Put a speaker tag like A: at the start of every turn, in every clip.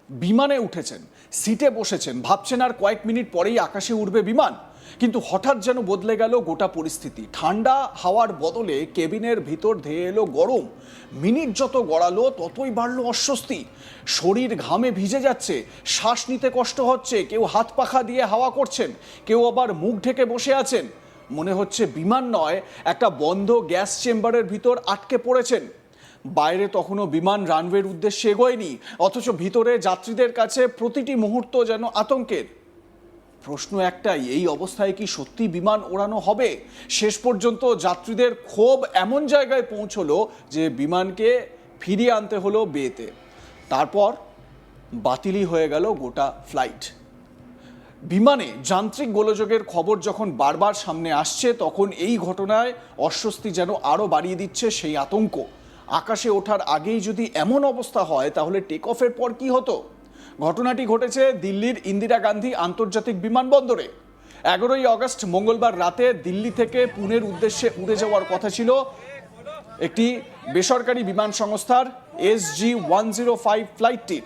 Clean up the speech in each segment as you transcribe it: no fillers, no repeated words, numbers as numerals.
A: বিমানে উঠেছেন, সিটে বসেছেন, ভাবছেন আর কয়েক মিনিট পরেই আকাশে উড়বে বিমান। কিন্তু হঠাৎ যেন বদলে গেল গোটা পরিস্থিতি। ঠান্ডা হাওয়ার বদলে কেবিনের ভিতর ধেয়ে এলো গরম। মিনিট যত গড়ালো ততই বাড়লো অস্বস্তি। শরীর ঘামে ভিজে যাচ্ছে, শ্বাস নিতে কষ্ট হচ্ছে, কেউ হাত পাখা দিয়ে হাওয়া করছেন, কেউ আবার মুখ ঢেকে বসে আছেন। মনে হচ্ছে বিমান নয়, একটা বন্ধ গ্যাস চেম্বারের ভিতর আটকে পড়েছেন। বাইরে তখনও বিমান রানওয়ের উদ্দেশ্যে এগোয়নি, অথচ ভিতরে যাত্রীদের কাছে প্রতিটি মুহূর্ত যেন আতঙ্কের। প্রশ্ন একটাই, এই অবস্থায় কি সত্যি বিমান ওড়ানো হবে? শেষ পর্যন্ত যাত্রীদের ক্ষোভ এমন জায়গায় পৌঁছলো যে বিমানকে ফিরিয়ে আনতে হলো বেতে। তারপর বাতিলই হয়ে গেল গোটা ফ্লাইট। বিমানে যান্ত্রিক গোলযোগের খবর যখন বারবার সামনে আসছে, তখন এই ঘটনায় অস্বস্তি যেন আরও বাড়িয়ে দিচ্ছে সেই আতঙ্ক। আকাশে ওঠার আগেই যদি এমন অবস্থা হয়, তাহলে টেক অফের পর কি হতো? ঘটনাটি ঘটেছে দিল্লির ইন্দিরা গান্ধী আন্তর্জাতিক বিমানবন্দরে। 11ই আগস্ট মঙ্গলবার রাতে দিল্লি থেকে পুনের উদ্দেশ্যে উড়ে যাওয়ার কথা ছিল একটি বেসরকারি বিমান সংস্থার SG-105 ফ্লাইটটির।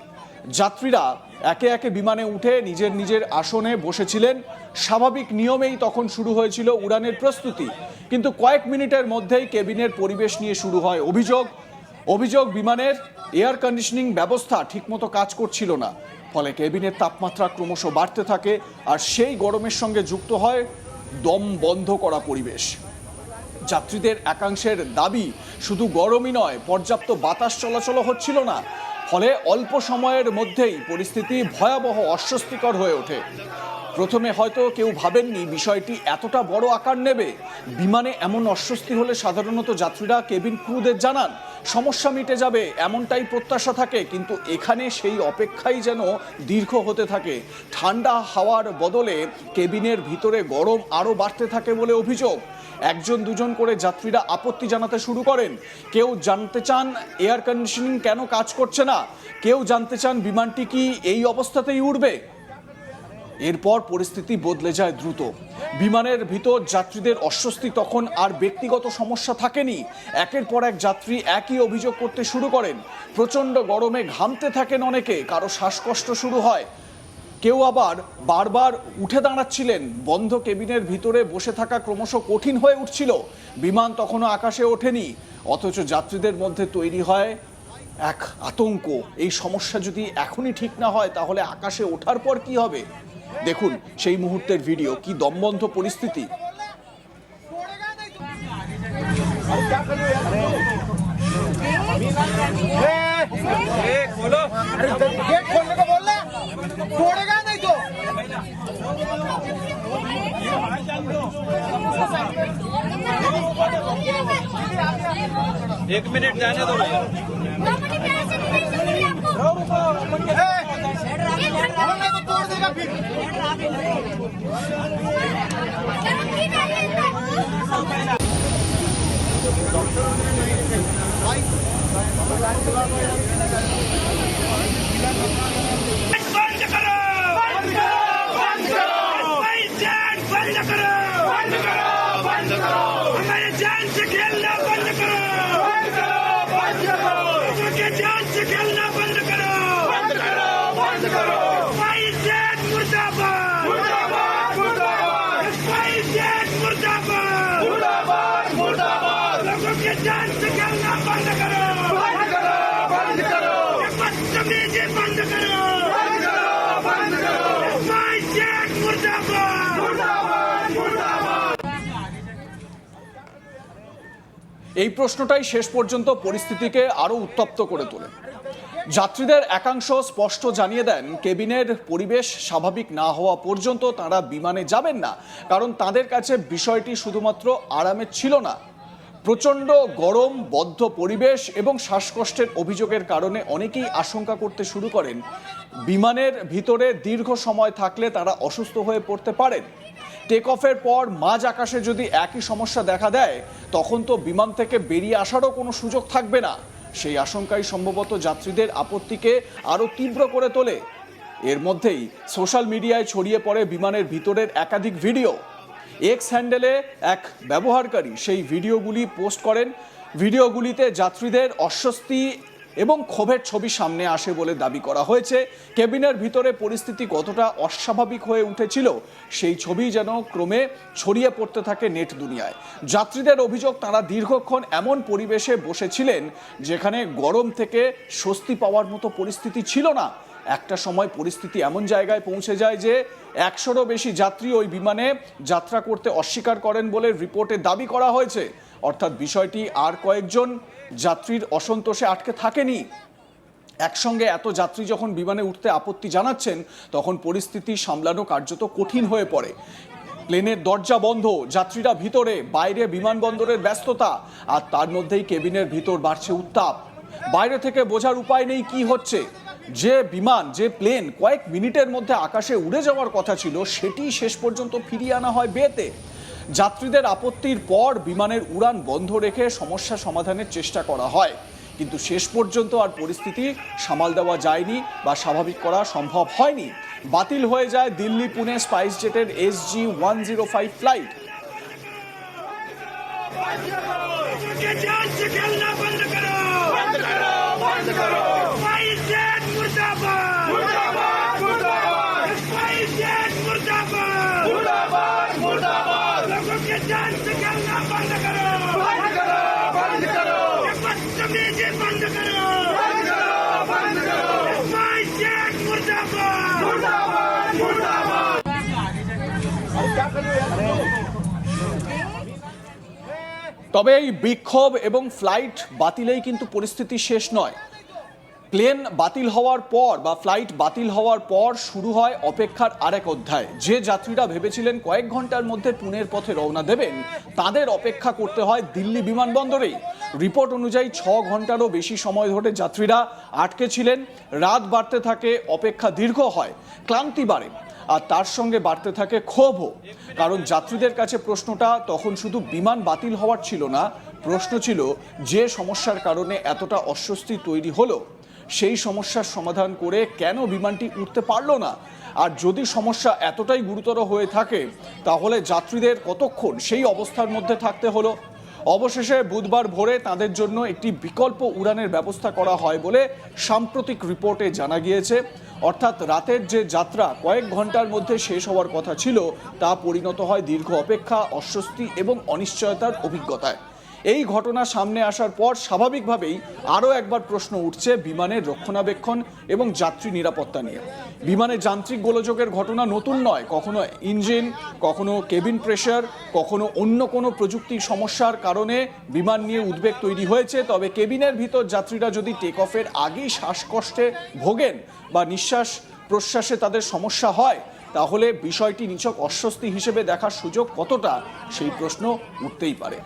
A: যাত্রীরা একে একে বিমানে উঠে নিজের নিজের আসনে বসেছিলেন। স্বাভাবিক নিয়মেই তখন শুরু হয়েছিল উড়ানের প্রস্তুতি। কিন্তু কয়েক মিনিটের মধ্যেই কেবিনের পরিবেশ নিয়ে শুরু হয় অভিযোগ বিমানের এয়ার কন্ডিশনিং ব্যবস্থা ঠিকমতো কাজ করছিল না। ফলে কেবিনের তাপমাত্রা ক্রমশ বাড়তে থাকে, আর সেই গরমের সঙ্গে যুক্ত হয় দম বন্ধ করা পরিবেশ। যাত্রীদের একাংশের দাবি, শুধু গরমই নয়, পর্যাপ্ত বাতাস চলাচল হচ্ছিল না। ফলে অল্প সময়ের মধ্যেই পরিস্থিতি ভয়াবহ অস্বস্তিকর হয়ে ওঠে। প্রথমে হয়তো কেউ ভাবেননি বিষয়টি এতটা বড় আকার নেবে। বিমানে এমন অস্বস্তি হলে সাধারণত যাত্রীরা কেবিন ক্রুদের জানান, সমস্যা মিটে যাবে, এমনটাই প্রত্যাশা থাকে। কিন্তু এখানে সেই অপেক্ষাই যেন দীর্ঘ হতে থাকে। ঠান্ডা হাওয়ার বদলে কেবিনের ভিতরে গরম আরও বাড়তে থাকে বলে অভিযোগ। একজন দুজন করে যাত্রীরা আপত্তি জানাতে শুরু করেন। কেউ জানতে চান এয়ার কন্ডিশনিং কেন কাজ করছে না, কেউ জানতে চান বিমানটি কি এই অবস্থাতেই উড়বে। এরপর পরিস্থিতি বদলে যায় দ্রুত। বিমানের ভিতর যাত্রীদের অস্বস্তি তখন আর ব্যক্তিগত সমস্যা থাকেনি। একের পর এক যাত্রী একই অভিযোগ করতে শুরু করেন। প্রচণ্ড গরমে ঘামতে থাকেন অনেকে, কারো শ্বাসকষ্ট শুরু হয়, কেউ আবার বারবার উঠে দাঁড়াচ্ছিলেন। বন্ধ কেবিনের ভিতরে বসে থাকা ক্রমশ কঠিন হয়ে উঠছিল। বিমান তখনও আকাশে ওঠেনি, অথচ যাত্রীদের মধ্যে তৈরি হয় এক আতঙ্ক। এই সমস্যা যদি এখনই ঠিক না হয়, তাহলে আকাশে ওঠার পর কি হবে? দেখুন সেই মুহূর্তের ভিডিও, কি দমবন্ধ পরিস্থিতি।
B: एक मिनट जाने दो भैया। हमारे जान से खेलना बंद करो, जान से खेलना बंद करो, बंद करो, बंद करो। स्पाइसजेट मुर्दाबाद, मुर्दाबाद, मुर्दाबाद। स्पाइसजेट मुर्दाबाद, मुर्दाबाद, मुर्दाबाद। लोगों के जान से खेलना बंद करो, बंद करो, बंद करो। बदतमीजी बंद करो, बंद करो, बंद करो। स्पाइसजेट मुर्दाबाद, मुर्दाबाद, मुर्दाबाद।
A: এই প্রশ্নটাই শেষ পর্যন্ত পরিস্থিতিকে আরো উত্তপ্ত করে তোলে। যাত্রীদের একাংশ স্পষ্ট জানিয়ে দেন, কেবিনের পরিবেশ স্বাভাবিক না হওয়া পর্যন্ত তারা বিমানে যাবেন না, কারণ তাদের কাছে বিষয়টি শুধুমাত্র আরামের ছিল না। প্রচণ্ড গরম, বদ্ধ পরিবেশ এবং শ্বাসকষ্টের অভিযোগের কারণে অনেকেই আশঙ্কা করতে শুরু করেন বিমানের ভিতরে দীর্ঘ সময় থাকলে তারা অসুস্থ হয়ে পড়তে পারেন। টেক অফের পর মাঝ আকাশে যদি একই সমস্যা দেখা দেয়, তখন তো বিমান থেকে বেরিয়ে আসারও কোনো সুযোগ থাকবে না। সেই আশঙ্কাই সম্ভবত যাত্রীদের আপত্তিকে আরও তীব্র করে তোলে। এর মধ্যেই সোশ্যাল মিডিয়ায় ছড়িয়ে পড়ে বিমানের ভিতরের একাধিক ভিডিও। এক্স হ্যান্ডেলে এক ব্যবহারকারী সেই ভিডিওগুলি পোস্ট করেন। ভিডিওগুলিতে যাত্রীদের অস্বস্তি এবং ক্ষোভের ছবি সামনে আসে বলে দাবি করা হয়েছে। কেবিনের ভিতরে পরিস্থিতি কতটা অস্বাভাবিক হয়ে উঠেছিল সেই ছবি যেন ক্রমে ছড়িয়ে পড়তে থাকে নেট দুনিয়ায়। যাত্রীদের অভিযোগ, তারা দীর্ঘক্ষণ এমন পরিবেশে বসেছিলেন যেখানে গরম থেকে স্বস্তি পাওয়ার মতো পরিস্থিতি ছিল না। একটা সময় পরিস্থিতি এমন জায়গায় পৌঁছে যায় যে 100-রও বেশি যাত্রী ওই বিমানে যাত্রা করতে অস্বীকার করেন বলে রিপোর্টে দাবি করা হয়েছে। অর্থাৎ বিষয়টি আর কয়েকজন যাত্রীর অসন্তোষে আটকে থাকেনি। একসঙ্গে এত যাত্রী যখন বিমানে উঠতে আপত্তি জানাচ্ছেন, তখন পরিস্থিতি সামলানো কার্যত কঠিন হয়ে পড়ে। প্লেনের দরজা বন্ধ, যাত্রীরা ভিতরে, বাইরে বিমানবন্দরের ব্যস্ততা, আর তার মধ্যেই কেবিনের ভিতর বাড়ছে উত্তাপ। বাইরে থেকে বোঝার উপায় নেই কি হচ্ছে। যে বিমান, যে প্লেন কয়েক মিনিটের মধ্যে আকাশে উড়ে যাওয়ার কথা ছিল, সেটি শেষ পর্যন্ত ফিরিয়ে আনা হয় বেতে। যাত্রীদের আপত্তির পর বিমানের উড়ান বন্ধ রেখে সমস্যা সমাধানের চেষ্টা করা হয়, কিন্তু শেষ পর্যন্ত আর পরিস্থিতি সামাল দেওয়া যায়নি বা স্বাভাবিক করা সম্ভব হয়নি। বাতিল হয়ে যায় দিল্লি পুনে স্পাইস জেটের SG-105 ফ্লাইট।
B: मुझे जान से खेलना बंद करो, बंद करो, बंद करो। स्पाइस जेट मुर्दाबाद, मुर्दाबाद, मुर्दाबाद। स्पाइस जेट मुर्दाबाद, मुर्दाबाद, मुर्दाबाद। लोगों के जान से खेलना बंद करो, बंद करो, बंद करो। ये बदतमीजी बंद करो, बंद करो, बंद करो। स्पाइस जेट मुर्दाबाद, मुर्दाबाद, मुर्दाबाद।
A: তবে এই বিক্ষোভ এবং ফ্লাইট বাতিলেই কিন্তু পরিস্থিতি শেষ নয়। প্লেন বাতিল হওয়ার পর বা ফ্লাইট বাতিল হওয়ার পর শুরু হয় অপেক্ষার আরেক অধ্যায়। যে যাত্রীরা ভেবেছিলেন কয়েক ঘন্টার মধ্যে পুনের পথে রওনা দেবেন, তাদের অপেক্ষা করতে হয় দিল্লি বিমানবন্দরেই। রিপোর্ট অনুযায়ী 6 ঘন্টারও বেশি সময় ধরে যাত্রীরা আটকে ছিলেন। রাত বাড়তে থাকে, অপেক্ষা দীর্ঘ হয়, ক্লান্তি বাড়ে, আর তার সঙ্গে বাড়তে থাকে ক্ষোভও। কারণ যাত্রীদের কাছে প্রশ্নটা তখন শুধু বিমান বাতিল হওয়ার ছিল না, প্রশ্ন ছিল যে সমস্যার কারণে এতটা অস্বস্তি তৈরি হলো, সেই সমস্যার সমাধান করে কেন বিমানটি উঠতে পারলো না। আর যদি সমস্যা এতটাই গুরুতর হয়ে থাকে, তাহলে যাত্রীদের কতক্ষণ সেই অবস্থার মধ্যে থাকতে হলো। অবশেষে বুধবার ভোরে তাদের জন্য একটি বিকল্প উড়ানের ব্যবস্থা করা হয় বলে সাম্প্রতিক রিপোর্টে জানা গিয়েছে। অর্থাৎ রাতের যে যাত্রা কয়েক ঘন্টার মধ্যে শেষ হওয়ার কথা ছিল, তা পরিণত হয় দীর্ঘ অপেক্ষা, অস্বস্তি এবং অনিশ্চয়তার অভিজ্ঞতায়। এই ঘটনা সামনে আসার পর স্বাভাবিকভাবেই আরও একবার প্রশ্ন উঠছে বিমানের রক্ষণাবেক্ষণ এবং যাত্রী নিরাপত্তা নিয়ে। বিমানে যান্ত্রিক গোলযোগের ঘটনা নতুন নয়, কখনো ইঞ্জিন, কখনো কেবিন প্রেসার, কখনো অন্য কোনো প্রযুক্তির সমস্যার কারণে বিমান নিয়ে উদ্বেগ তৈরি হয়েছে। তবে কেবিনের ভিতর যাত্রীরা যদি টেক অফের আগেই শ্বাসকষ্টে ভোগেন বা নিঃশ্বাস প্রশ্বাসে তাদের সমস্যা হয়, তাহলে বিষয়টি নিছক অস্বস্তি হিসেবে দেখার সুযোগ কতটা, সেই প্রশ্ন উঠতেই পারে।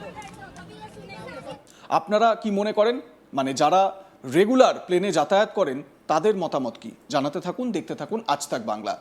A: আপনারা কি মনে করেন? মানে যারা রেগুলার প্লেনে যাতায়াত করেন, তাদের মতামত কি? জানাতে থাকুন, দেখতে থাকুন আজ তাক বাংলা।